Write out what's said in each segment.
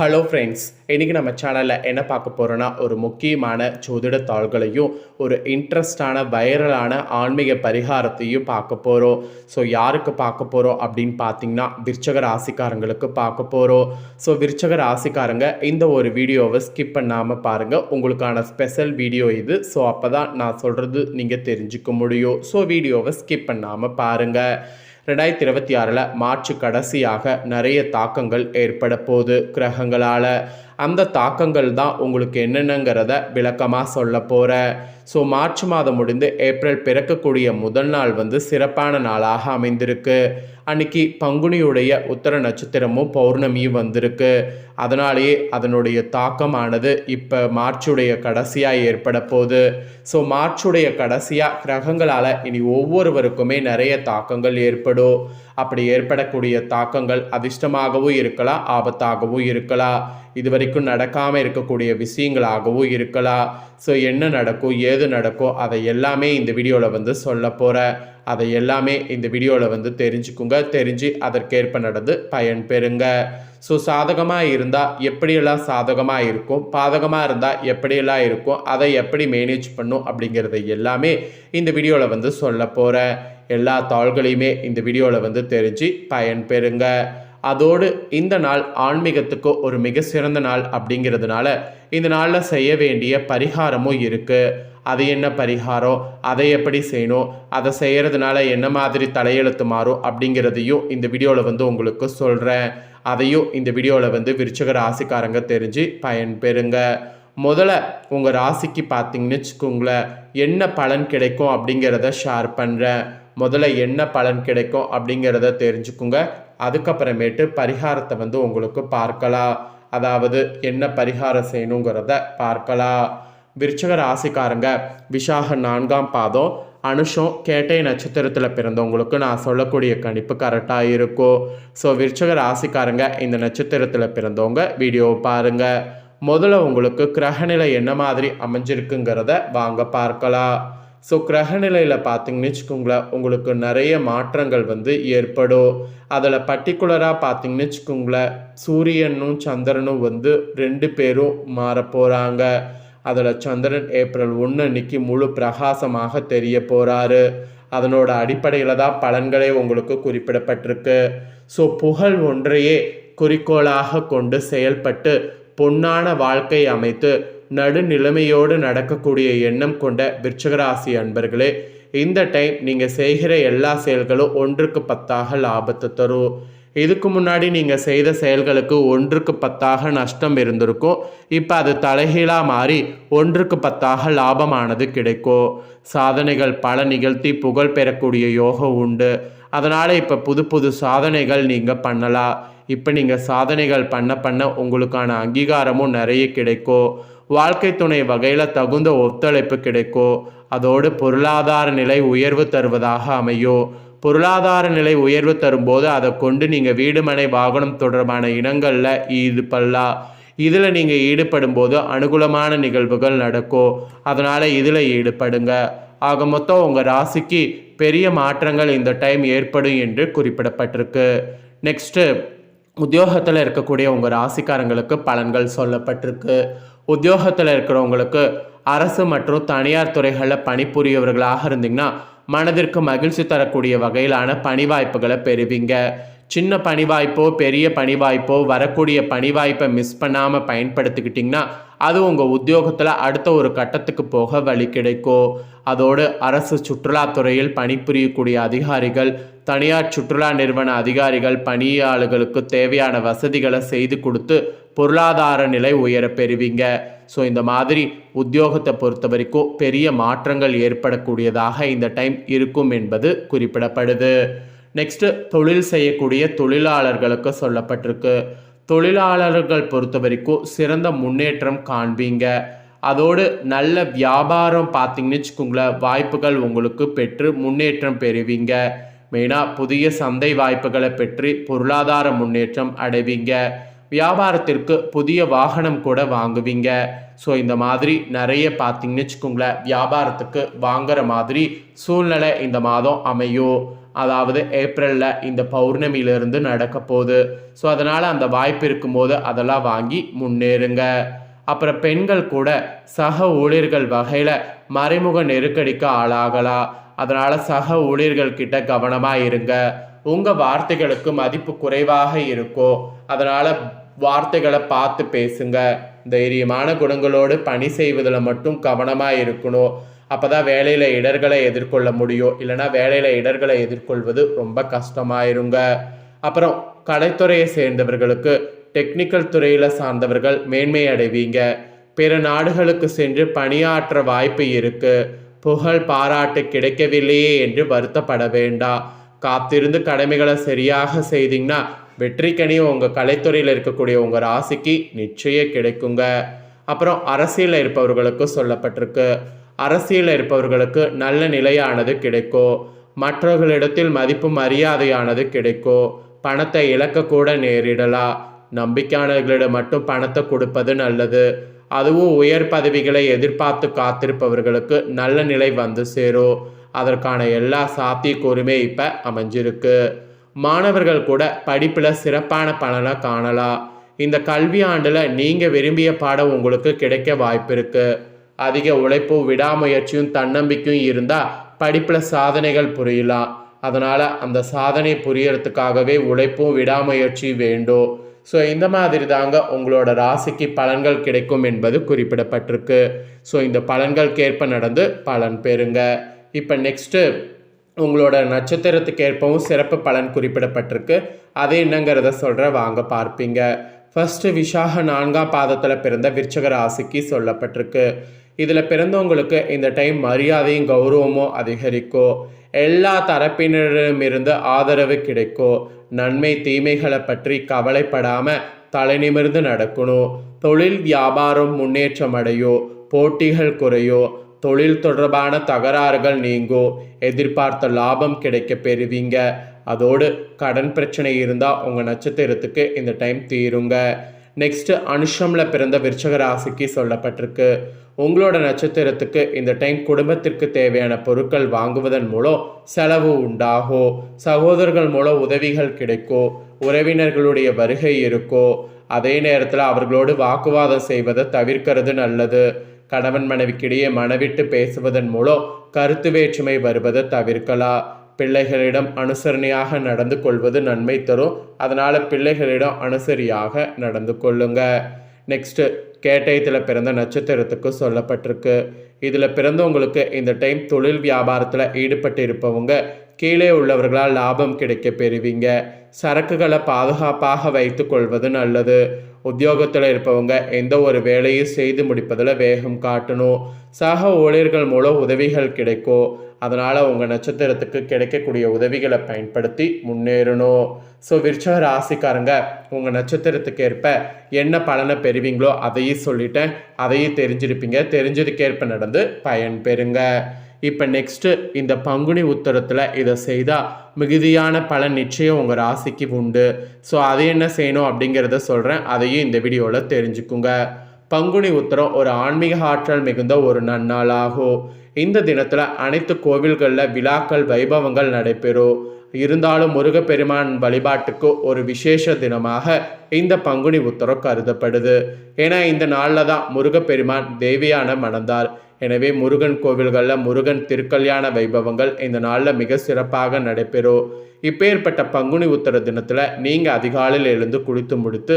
Hello friends, இன்றைக்கி நம்ம சேனலில் என்ன பார்க்க போகிறோன்னா ஒரு முக்கியமான ஜோதிட தாள்களையும் ஒரு இன்ட்ரெஸ்டான வைரலான ஆன்மீக பரிகாரத்தையும் பார்க்க போகிறோம். ஸோ யாருக்கு பார்க்க போகிறோம் அப்படின்னு பார்த்தீங்கன்னா விருச்சக ராசிக்காரங்களுக்கு பார்க்க போகிறோம். ஸோ விருச்சக ராசிக்காரங்க இந்த ஒரு வீடியோவை ஸ்கிப் பண்ணாமல் பாருங்கள். உங்களுக்கான ஸ்பெஷல் வீடியோ இது. ஸோ அப்போ தான் நான் சொல்கிறது நீங்கள் தெரிஞ்சுக்க முடியும். ஸோ வீடியோவை ஸ்கிப் பண்ணாமல் பாருங்கள். 2026 மார்ச் கடைசியாக நிறைய தாக்கங்கள் ஏற்பட போகுது கிரகங்களால். அந்த தாக்கங்கள் தான் உங்களுக்கு என்னென்னங்கிறத விளக்கமாக சொல்ல போகிறேன். ஸோ மார்ச் மாதம் முடிந்து ஏப்ரல் பிறக்கக்கூடிய முதல் நாள் சிறப்பான நாளாக அமைந்திருக்கு. அன்னைக்கு பங்குனியுடைய உத்தர நட்சத்திரமும் பௌர்ணமியும் வந்திருக்கு. அதனாலேயே அதனுடைய தாக்கமானது இப்போ மார்ச்சுடைய கடைசியாக ஏற்பட போகுது. ஸோ மார்ச்சுடைய கடைசியாக கிரகங்களால் இனி ஒவ்வொருவருக்குமே நிறைய தாக்கங்கள் ஏற்படும். அப்படி ஏற்படக்கூடிய தாக்கங்கள் அதிர்ஷ்டமாகவும் இருக்கலாம், ஆபத்தாகவும் இருக்கலாம், இது வரைக்கும் நடக்காமல் இருக்கக்கூடிய விஷயங்களாகவும் இருக்கலாம். ஸோ என்ன நடக்கும் ஏது நடக்கும் அதை எல்லாமே இந்த வீடியோவில் சொல்ல போகிறேன். அதை எல்லாமே இந்த வீடியோவில் தெரிஞ்சுக்குங்க. தெரிஞ்சு அதற்கேற்ப நடந்து பயன் பெறுங்க. ஸோ சாதகமாக இருந்தால் எப்படியெல்லாம் சாதகமாக இருக்கும், பாதகமாக இருந்தால் எப்படியெல்லாம் இருக்கும், அதை எப்படி மேனேஜ் பண்ணும் அப்படிங்கிறத எல்லாமே இந்த வீடியோவில் சொல்ல போகிறேன். எல்லா தாள்களையுமே இந்த வீடியோவில் தெரிஞ்சு பயன் பெறுங்க. அதோடு இந்த நாள் ஆன்மீகத்துக்கு ஒரு மிக சிறந்த நாள் அப்படிங்கிறதுனால இந்த நாளில் செய்ய வேண்டிய பரிகாரமும் இருக்குது. அது என்ன பரிகாரம், அதை எப்படி செய்யணும், அதை செய்கிறதுனால என்ன மாதிரி தலையெழுத்து மாறும் அப்படிங்கிறதையும் இந்த வீடியோவில் உங்களுக்கு சொல்கிறேன். அதையும் இந்த வீடியோவில் விருச்சிக ராசிக்காரங்க தெரிஞ்சு பயன் பெறுங்க. முதல்ல உங்கள் ராசிக்கு பார்த்தீங்கன்னு வச்சுக்கோங்களேன், என்ன பலன் கிடைக்கும் அப்படிங்கிறத ஷேர் பண்ணுறேன். முதல்ல என்ன பலன் கிடைக்கும் அப்படிங்கிறத தெரிஞ்சுக்குங்க. அதுக்கப்புறமேட்டு பரிகாரத்தை உங்களுக்கு பார்க்கலாம். அதாவது என்ன பரிகாரம் செய்யணுங்கிறத பார்க்கலாம். விருச்சிக ராசிக்காரங்க விஷாக 4ஆம் பாதம், அனுஷம் கேட்டை நட்சத்திரத்தில் பிறந்தவங்களுக்கு நான் சொல்லக்கூடிய கணிப்பு கரெக்டாக இருக்கும். ஸோ விருச்சிக ராசிக்காரங்க இந்த நட்சத்திரத்தில் பிறந்தவங்க வீடியோவை பாருங்கள். முதல்ல உங்களுக்கு கிரகநிலை என்ன மாதிரி அமைஞ்சிருக்குங்கிறத வாங்க பார்க்கலாம். ஸோ கிரகநிலையில் பார்த்தீங்கன்னு வச்சுக்கோங்களேன், உங்களுக்கு நிறைய மாற்றங்கள் ஏற்படும். அதில் பர்டிகுலராக பார்த்தீங்கன்னு வச்சுக்கோங்களேன், சூரியனும் சந்திரனும் 2 பேரும் மாற போகிறாங்க. அதில் சந்திரன் ஏப்ரல் 1 அன்னைக்கு முழு பிரகாசமாக தெரிய போகிறாரு. அதனோட அடிப்படையில் தான் பலன்களே உங்களுக்கு குறிப்பிடப்பட்டிருக்கு. ஸோ புகழ் ஒன்றையே குறிக்கோளாக கொண்டு செயல்பட்டு பொன்னான வாழ்க்கை அமைத்து நடுநிலைமையோடு நடக்கக்கூடிய எண்ணம் கொண்ட விருச்சிகராசி அன்பர்களே, இந்த டைம் நீங்கள் செய்கிற எல்லா செயல்களும் 1க்கு 10 லாபத்தை தரும். இதுக்கு முன்னாடி நீங்கள் செய்த செயல்களுக்கு 1க்கு 10 நஷ்டம் இருந்திருக்கும். இப்போ அது தலைகீழாக மாறி 1க்கு 10 லாபமானது கிடைக்கும். சாதனைகள் பல நிகழ்த்தி புகழ் பெறக்கூடிய யோகம் உண்டு. அதனால் இப்போ புது புது சாதனைகள் நீங்கள் பண்ணலாம். இப்போ நீங்கள் சாதனைகள் பண்ண உங்களுக்கான அங்கீகாரமும் நிறைய கிடைக்கும். வாழ்க்கை துணை வகையில் தகுந்த ஒத்துழைப்பு கிடைக்கும். அதோடு பொருளாதார நிலை உயர்வு தருவதாக அமையும். பொருளாதார நிலை உயர்வு தரும்போது அதை கொண்டு நீங்கள் வீடு மனை வாகனம் தொடர்பான இனங்களில் ஈடுபடலாம். இதில் நீங்கள் ஈடுபடும் போது அனுகூலமான நிகழ்வுகள் நடக்கும். அதனால் இதில் ஈடுபடுங்க. ஆக மொத்தம் உங்கள் ராசிக்கு பெரிய மாற்றங்கள் இந்த டைம் ஏற்படும் என்று குறிப்பிடப்பட்டிருக்கு. நெக்ஸ்ட்டு உத்தியோகத்தில் இருக்கக்கூடிய உங்கள் ராசிக்காரங்களுக்கு பலன்கள் சொல்லப்பட்டிருக்கு. உத்தியோகத்தில் இருக்கிறவங்களுக்கு அரசு மற்றும் தனியார் துறைகளில் பணிபுரியவர்களாக இருந்தீங்கன்னா மனதிற்கு மகிழ்ச்சி தரக்கூடிய வகையிலான பணி வாய்ப்புகளை பெறுவீங்க. சின்ன பணி வாய்ப்போ பெரிய பணி வாய்ப்போ வரக்கூடிய பணி வாய்ப்பை மிஸ் பண்ணாமல் பயன்படுத்திக்கிட்டிங்கன்னா அது உங்கள் உத்தியோகத்தில் அடுத்த ஒரு கட்டத்துக்கு போக வழி கிடைக்கும். அதோடு அரசு சுற்றுலாத்துறையில் பணிபுரியக்கூடிய அதிகாரிகள், தனியார் சுற்றுலா நிறுவன அதிகாரிகள் பணியாளர்களுக்கு தேவையான வசதிகளை செய்து கொடுத்து பொருளாதார நிலை உயர பெறுவீங்க. ஸோ இந்த மாதிரி உத்தியோகத்தை பொறுத்த வரைக்கும் பெரிய மாற்றங்கள் ஏற்படக்கூடியதாக இந்த டைம் இருக்கும் என்பது குறிப்பிடப்படுது. நெக்ஸ்ட்டு தொழில் செய்யக்கூடிய தொழிலாளர்களுக்கு சொல்லப்பட்டிருக்கு. தொழிலாளர்கள் பொறுத்த வரைக்கும் சிறந்த முன்னேற்றம் காண்பீங்க. அதோடு நல்ல வியாபாரம் பார்த்தீங்கன்னு வச்சுக்கோங்களேன், வாய்ப்புகள் உங்களுக்கு பெற்று முன்னேற்றம் பெறுவீங்க. மெயினாக புதிய சந்தை வாய்ப்புகளை பெற்று பொருளாதார முன்னேற்றம் அடைவீங்க. வியாபாரத்திற்கு புதிய வாகனம் கூட வாங்குவீங்க. ஸோ இந்த மாதிரி நிறைய பார்த்தீங்கன்னு வச்சுக்கோங்களேன், வியாபாரத்துக்கு வாங்குற மாதிரி சூழ்நிலை இந்த மாதம் அமையும். அதாவது ஏப்ரலில் இந்த பௌர்ணமியிலிருந்து நடக்க போகுது. ஸோ அதனால் அந்த வாய்ப்பு இருக்கும்போது அதெல்லாம் வாங்கி முன்னேறுங்க. அப்புறம் பெண்கள் கூட சக ஊழியர்கள் வகையில் மறைமுக நெருக்கடிக்கு ஆளாகலாம். அதனால் சக ஊழியர்கள் கிட்ட கவனமாக இருங்க. உங்கள் வார்த்தைகளுக்கு மதிப்பு குறைவாக இருக்கும். அதனால் வார்த்தைகளை பார்த்து பேசுங்க. தைரியமான குணங்களோடு பணி செய்வதில் மட்டும் கவனமாக இருக்கணும். அப்போ தான் வேலையில் இடர்களை எதிர்கொள்ள முடியும். இல்லைனா வேலையில் இடர்களை எதிர்கொள்வது ரொம்ப கஷ்டமாயிருங்க. அப்புறம் கலைத்துறையை சேர்ந்தவர்களுக்கு டெக்னிக்கல் துறையில் சார்ந்தவர்கள் மேன்மை அடைவீங்க. பிற நாடுகளுக்கு சென்று பணியாற்ற வாய்ப்பு இருக்கு. புகழ் பாராட்டு கிடைக்கவில்லையே என்று வருத்தப்பட வேண்டாம். காத்திருந்து கடமைகளை சரியாக செய்தீங்கன்னா வெற்றிக்கனி உங்கள் கலைத்துறையில் இருக்கக்கூடிய உங்கள் ராசிக்கு நிச்சயம் கிடைக்குங்க. அப்புறம் அரசியலில் இருப்பவர்களுக்கு சொல்லப்பட்டிருக்கு. அரசியலில் இருப்பவர்களுக்கு நல்ல நிலையானது கிடைக்கும். மற்றவர்களிடத்தில் மதிப்பு மரியாதையானது கிடைக்கும். பணத்தை இழக்கக்கூட நேரிடலாம். நம்பிக்கையானவர்களிடம் மட்டும் பணத்தை கொடுப்பது நல்லது. அதுவும் உயர் பதவிகளை எதிர்பார்த்து காத்திருப்பவர்களுக்கு நல்ல நிலை வந்து சேரும். அதற்கான எல்லா சாத்தியக்கூறுமே இப்போ அமைஞ்சிருக்கு. மாணவர்கள் கூட படிப்பில் சிறப்பான பலனை காணலாம். இந்த கல்வி ஆண்டில் நீங்கள் விரும்பிய பாடம் உங்களுக்கு கிடைக்க வாய்ப்பு இருக்குது. அதிக உழைப்பும் விடாமுயற்சியும் தன்னம்பிக்கையும் இருந்தால் படிப்பில் சாதனைகள் புரியலாம். அதனால் அந்த சாதனை புரியறதுக்காகவே உழைப்பும் விடாமுயற்சி வேண்டும். ஸோ இந்த மாதிரி தாங்க உங்களோட ராசிக்கு பலன்கள் கிடைக்கும் என்பது குறிப்பிடப்பட்டிருக்கு. ஸோ இந்த பலன்களுக்கேற்ப நடந்து பலன் பெறுங்க. இப்போ நெக்ஸ்ட்டு உங்களோட நட்சத்திரத்துக்கு ஏற்பவும் சிறப்பு பலன் குறிப்பிடப்பட்டிருக்கு. அது என்னங்கிறத சொல்கிற வாங்க பார்ப்பீங்க. ஃபர்ஸ்ட் விசாக 4ஆம் பாதத்தில் பிறந்த விருச்சிக ராசிக்கு சொல்லப்பட்டிருக்கு. இதில் பிறந்தவங்களுக்கு இந்த டைம் மரியாதையும் கௌரவமும் அதிகரிக்கும். எல்லா தரப்பினரிடமிருந்து ஆதரவு கிடைக்கும். நன்மை தீமைகளை பற்றி கவலைப்படாமல் தலை நிமிர்ந்து நடக்கணும். தொழில் வியாபாரம் முன்னேற்றம் அடையும். போட்டிகள் குறையும். தொழில் தொடர்பான தகராறுகள் நீங்கும். எதிர்பார்த்த லாபம் கிடைக்க பெறுவீங்க. அதோடு கடன் பிரச்சனை இருந்தால் உங்கள் நட்சத்திரத்துக்கு இந்த டைம் தீருங்க. நெக்ஸ்ட்டு அனுஷமில் பிறந்த விருச்சிக ராசிக்கு சொல்லப்பட்டிருக்கு. உங்களோட நட்சத்திரத்துக்கு இந்த டைம் குடும்பத்திற்கு தேவையான பொருட்கள் வாங்குவதன் மூலம் செலவு உண்டாகும். சகோதரர்கள் மூலம் உதவிகள் கிடைக்கும். உறவினர்களுடைய வருகை இருக்கும். அதே நேரத்தில் அவர்களோடு வாக்குவாதம் செய்வதை தவிர்க்கிறது நல்லது. கணவன் மனைவிக்கிடையே மனவிட்டு பேசுவதன் மூலம் கருத்து வேற்றுமை வருவதை தவிர்க்கலாம். பிள்ளைகளிடம் அனுசரணையாக நடந்து கொள்வது நன்மை தரும். அதனால் பிள்ளைகளிடம் அனுசரியாக நடந்து கொள்ளுங்க. நெக்ஸ்ட்டு கேட்டயத்தில் பிறந்த நட்சத்திரத்துக்கு சொல்லப்பட்டிருக்கு. இதில் பிறந்தவங்களுக்கு இந்த டைம் தொழில் வியாபாரத்தில் ஈடுபட்டு இருப்பவங்க கீழே உள்ளவர்களால் லாபம் கிடைக்க பெறுவீங்க. சரக்குகளை பாதுகாப்பாக வைத்து கொள்வது நல்லது. உத்தியோகத்தில் இருப்பவங்க எந்த ஒரு வேலையும் செய்து முடிப்பதில் வேகம் காட்டணும். சக ஊழியர்கள் மூலம் உதவிகள் கிடைக்கும். அதனால் உங்கள் நட்சத்திரத்துக்கு கிடைக்கக்கூடிய உதவிகளை பயன்படுத்தி முன்னேறணும். ஸோ விருச்சிக ராசிக்காரங்க உங்கள் நட்சத்திரத்துக்கு ஏற்ப என்ன பலனை பெறுவீங்களோ அதையும் சொல்லிட்டேன். அதையும் தெரிஞ்சிருப்பீங்க. தெரிஞ்சதுக்கேற்ப நடந்து பயன் பெறுங்க. இப்போ நெக்ஸ்ட்டு இந்த பங்குனி உத்தரத்தில் இதை செய்தால் மிகுதியான பலன் நிச்சயம் உங்கள் ராசிக்கு உண்டு. ஸோ அதை என்ன செய்யணும் அப்படிங்கிறத சொல்கிறேன். அதையும் இந்த வீடியோவில் தெரிஞ்சுக்குங்க. பங்குனி உத்தரம் ஒரு ஆன்மீக ஆற்றல் மிகுந்த ஒரு நன்னாளாகும். இந்த தினத்தில் அனைத்து கோவில்களில் விழாக்கள் வைபவங்கள் நடைபெறும். இருந்தாலும் முருகப்பெருமான் வழிபாட்டுக்கு ஒரு விசேஷ தினமாக இந்த பங்குனி உத்தரம் கருதப்படுது. ஏன்னா இந்த நாளில் தான் முருகப்பெருமான் தேவியான மணந்தார். எனவே முருகன் கோவில்களில் முருகன் திருக்கல்யாண வைபவங்கள் இந்த நாளில் மிக சிறப்பாக நடைபெறும். இப்பேற்பட்ட பங்குனி உத்தர தினத்தில் நீங்கள் அதிகாலையில் எழுந்து குளித்து முடித்து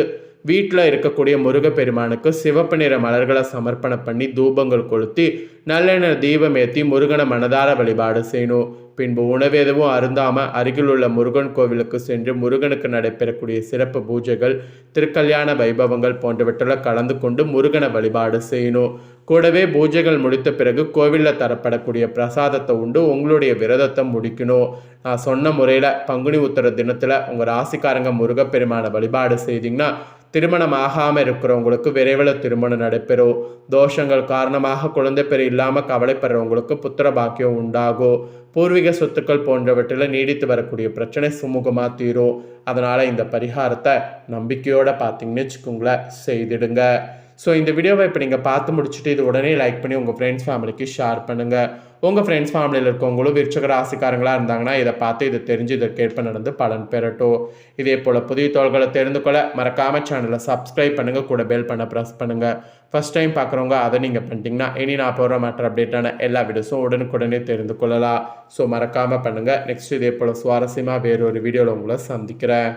வீட்டில் இருக்கக்கூடிய முருகப்பெருமானுக்கு சிவப்பு நிற மலர்களை சமர்ப்பணம் பண்ணி தூபங்கள் கொளுத்தி நல்லெண்ணெய் தீபம் ஏற்றி முருகனை மனதார வழிபாடு செய்யணும். பின்பு உணவு எதுவும் அருந்தாமல் அருகில் உள்ள முருகன் கோவிலுக்கு சென்று முருகனுக்கு நடைபெறக்கூடிய சிறப்பு பூஜைகள் திருக்கல்யாண வைபவங்கள் போன்றவற்றில் கலந்து கொண்டு முருகனை வழிபாடு செய்யணும். கூடவே பூஜைகள் முடித்த பிறகு கோவிலில் தரப்படக்கூடிய பிரசாதத்தை உண்டு உங்களுடைய விரதத்தை முடிக்கணும். நான் சொன்ன முறையில் பங்குனி உத்தர தினத்தில் உங்கள் ராசிக்காரங்க முருகப்பெருமானை வழிபாடு செய்தீங்கன்னா திருமணம் ஆகாமல் இருக்கிறவங்களுக்கு விரைவில் திருமணம் நடைபெறும். தோஷங்கள் காரணமாக குழந்தை பேர் இல்லாமல் கவலைப்படுறவங்களுக்கு புத்திர பாக்கியம் உண்டாகும். பூர்வீக சொத்துக்கள் போன்றவற்றில் நீடித்து வரக்கூடிய பிரச்சனை சுமூகமாக தீரும். அதனால் இந்த பரிகாரத்தை நம்பிக்கையோடு பார்த்தீங்கன்னு வச்சுக்கோங்களேன் செய்திடுங்க. ஸோ இந்த வீடியோவை இப்போ நீங்கள் பார்த்து முடிச்சுட்டு இது உடனே லைக் பண்ணி உங்கள் ஃப்ரெண்ட்ஸ் ஃபேமிலிக்கு ஷேர் பண்ணுங்கள். உங்கள் ஃப்ரெண்ட்ஸ் ஃபேமிலியில் இருக்கவங்களும் விருச்சிக ராசிக்காரங்களாக இருந்தாங்கன்னா இதை பார்த்து இதை தெரிஞ்சு இதற்கேற்ப நடந்து பலன் பெறட்டும். இதே போல் புதிய தகவல்களை தெரிந்து கொள்ள மறக்காம சேனலை சப்ஸ்கிரைப் பண்ணுங்கள், கூட பெல் பண்ண ப்ரெஸ் பண்ணுங்கள். ஃபஸ்ட் டைம் பார்க்குறவங்க அதை நீங்கள் பண்ணிட்டீங்கன்னா இனி நான் போகிற மற்ற அப்டேட்டான எல்லா வீடியோஸும் உடனுக்குடனே தெரிந்து கொள்ளலாம். ஸோ மறக்காமல் பண்ணுங்கள். நெக்ஸ்ட் இதே போல் சுவாரஸ்யமாக வேறொரு வீடியோவில் உங்களை சந்திக்கிறேன்.